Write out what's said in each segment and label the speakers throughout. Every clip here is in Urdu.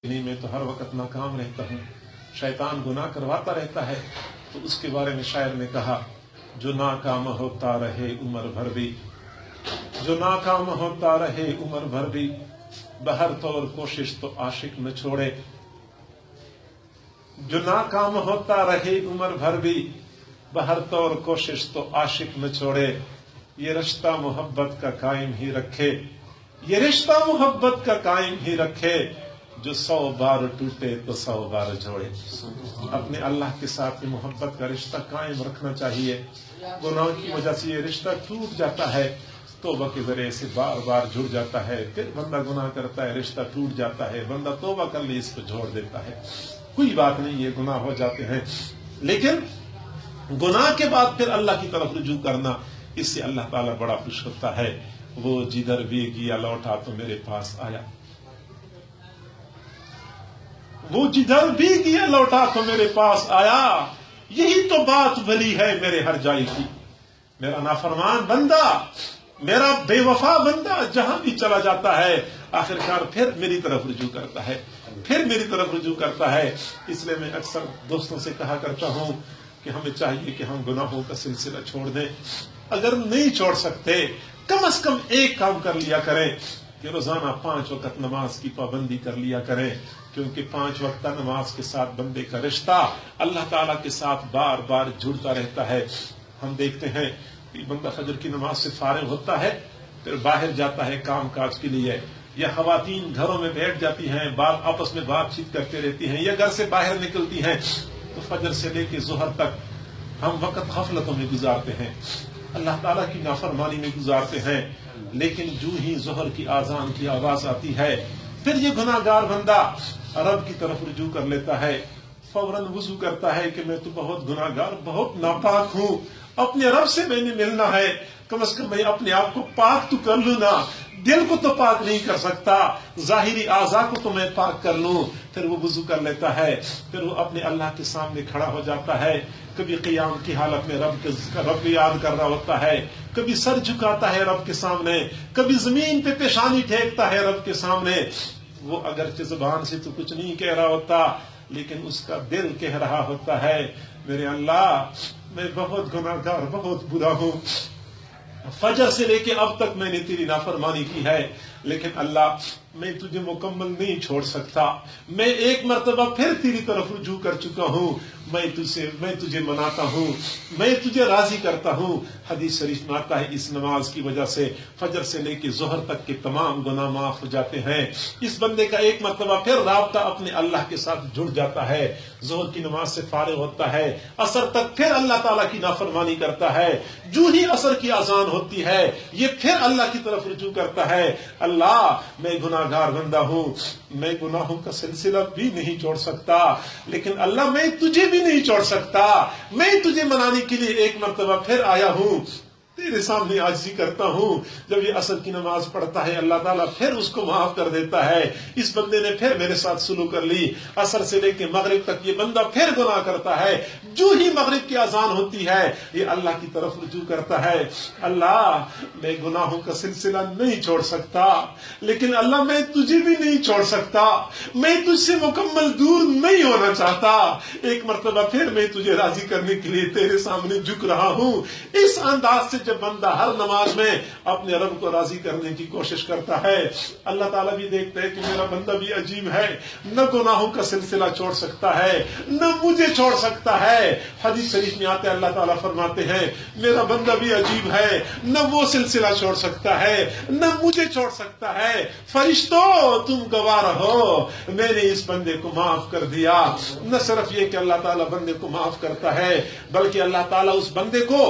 Speaker 1: میں تو ہر وقت ناکام رہتا ہوں، شیطان گناہ کرواتا رہتا ہے۔ تو اس کے بارے میں شاعر نے کہا، جو ناکام ہوتا رہے عمر بھر بھی، جو ناکام ہوتا رہے عمر بھر بھی، بہر طور کوشش تو عاشق نہ چھوڑے۔ جو ناکام ہوتا رہے عمر بھر بھی، بہر طور کوشش تو عاشق نہ چھوڑے۔ یہ رشتہ محبت کا قائم ہی رکھے، یہ رشتہ محبت کا قائم ہی رکھے، جو 100 بار ٹوٹے تو 100 بار جوڑے۔ اپنے اللہ کے ساتھ محبت کا رشتہ قائم رکھنا چاہیے۔ گناہ کی وجہ سے یہ رشتہ ٹوٹ جاتا ہے، توبہ کے ذریعے سے بار بار جڑ جاتا ہے، پھر بندہ گناہ کرتا ہے، رشتہ ٹوٹ جاتا ہے، بندہ توبہ کر لی اس کو چھوڑ دیتا ہے۔ کوئی بات نہیں، یہ گناہ ہو جاتے ہیں، لیکن گناہ کے بعد پھر اللہ کی طرف رجوع کرنا، اس سے اللہ تعالیٰ بڑا خوش ہوتا ہے۔ وہ جدھر بھی گیا لوٹا تو میرے پاس آیا، وہ جدھر بھی گیا لوٹا تو میرے پاس آیا، یہی تو بات بھلی ہے میرے ہر جائے کی۔ میرا نافرمان بندہ، میرا بے وفا بندہ جہاں بھی چلا جاتا ہے، آخرکار پھر میری طرف رجوع کرتا ہے، پھر میری طرف رجوع کرتا ہے۔ اس لیے میں اکثر دوستوں سے کہا کرتا ہوں کہ ہمیں چاہیے کہ ہم گناہوں کا سلسلہ چھوڑ دیں۔ اگر نہیں چھوڑ سکتے، کم از کم ایک کام کر لیا کریں کہ روزانہ 5 وقت نماز کی پابندی کر لیا کریں، کیونکہ 5 وقت نماز کے ساتھ بندے کا رشتہ اللہ تعالیٰ کے ساتھ بار بار جڑتا رہتا ہے۔ ہم دیکھتے ہیں کہ بندہ فجر کی نماز سے فارغ ہوتا ہے، پھر باہر جاتا ہے کام کاج کے لیے، یا خواتین گھروں میں بیٹھ جاتی ہیں، آپس میں بات چیت کرتے رہتی ہیں، یا گھر سے باہر نکلتی ہیں، تو فجر سے لے کے ظہر تک ہم وقت غفلتوں میں گزارتے ہیں، اللہ تعالیٰ کی نافرمانی میں گزارتے ہیں۔ لیکن جو ہی ظہر کی اذان کی آواز آتی ہے، پھر یہ گناہ گار بندہ رب کی طرف رجوع کر لیتا ہے، فوراً وضو کرتا ہے کہ میں تو بہت گناہ گار، بہت ناپاک ہوں، اپنے رب سے میں نے ملنا ہے، کم از کم میں اپنے آپ کو پاک تو کر لوں نا، دل کو تو پاک نہیں کر سکتا، ظاہری اعضاء کو تو میں پاک کر لوں۔ پھر وہ وضو کر لیتا ہے، پھر وہ اپنے اللہ کے سامنے کھڑا ہو جاتا ہے، کبھی قیام کی حالت میں رب یاد کر رہا ہوتا ہے، کبھی سر جھکاتا ہے رب کے سامنے، کبھی زمین پہ پیشانی ٹھیکتا ہے رب کے سامنے۔ وہ اگرچہ زبان سے تو کچھ نہیں کہہ رہا ہوتا، لیکن اس کا دل کہہ رہا ہوتا ہے، میرے اللہ میں بہت گناہ گار، بہت برا ہوں، فجر سے لے کے اب تک میں نے تیری نافرمانی کی ہے، لیکن اللہ میں تجھے مکمل نہیں چھوڑ سکتا، میں ایک مرتبہ پھر تیری طرف رجوع کر چکا ہوں، میں تجھے مناتا ہوں، میں تجھے راضی کرتا ہوں۔ حدیث شریف میں آتا ہے اس نماز کی وجہ سے فجر سے لے کے ظہر تک کے تمام گناہ معاف ہو جاتے ہیں۔ اس بندے کا ایک مرتبہ پھر رابطہ اپنے اللہ کے ساتھ جڑ جاتا ہے، ظہر کی نماز سے فارغ ہوتا ہے، عصر تک پھر اللہ تعالیٰ کی نافرمانی کرتا ہے، جو ہی عصر کی اذان ہوتی ہے یہ پھر اللہ کی طرف رجوع کرتا ہے، اللہ میں گناہ گار بندہ ہوں، میں گناہوں کا سلسلہ بھی نہیں چھوڑ سکتا، لیکن اللہ میں تجھے بھی نہیں چھوڑ سکتا، میں تجھے منانے کے لیے ایک مرتبہ پھر آیا ہوں، تیرے سامنے عاجزی کرتا ہوں۔ جب یہ عصر کی نماز پڑھتا ہے اللہ تعالیٰ پھر اس کو معاف کر دیتا ہے۔ اس بندے نے پھر میرے ساتھ سلوک کر لی، عصر سے لے کے مغرب تک یہ بندہ پھر گناہ کرتا ہے، جو ہی مغرب کی اذان ہوتی ہے یہ اللہ کی طرف رجوع کرتا ہے، اللہ میں گناہوں کا سلسلہ نہیں چھوڑ سکتا، لیکن اللہ میں تجھے بھی نہیں چھوڑ سکتا، میں تجھ سے مکمل دور نہیں ہونا چاہتا، ایک مرتبہ پھر میں تجھے راضی کرنے کے لیے تیرے سامنے جھک رہا ہوں۔ اس انداز سے جب بندہ ہر نماز میں اپنے رب کو راضی کرنے کی کوشش کرتا ہے، اللہ تعالیٰ بھی دیکھتا ہے کہ میرا بندہ بھی عجیب ہے، نہ گناہوں کا سلسلہ چھوڑ سکتا ہے، نہ مجھے چھوڑ سکتا ہے۔ حدیث شریف میں آتے اللہ تعالیٰ فرماتے ہیں میرا بندہ بھی عجیب ہے، نہ وہ سلسلہ چھوڑ سکتا ہے، نہ مجھے چھوڑ سکتا ہے، فرشتوں تم گواہ رہو میں نے اس بندے کو معاف کر دیا۔ نہ صرف یہ کہ اللہ تعالیٰ بندے کو معاف کرتا ہے، بلکہ اللہ تعالیٰ اس بندے کو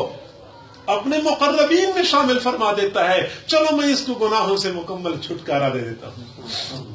Speaker 1: اپنے مقربین میں شامل فرما دیتا ہے، چلو میں اس کو گناہوں سے مکمل چھٹکارا دے دیتا ہوں۔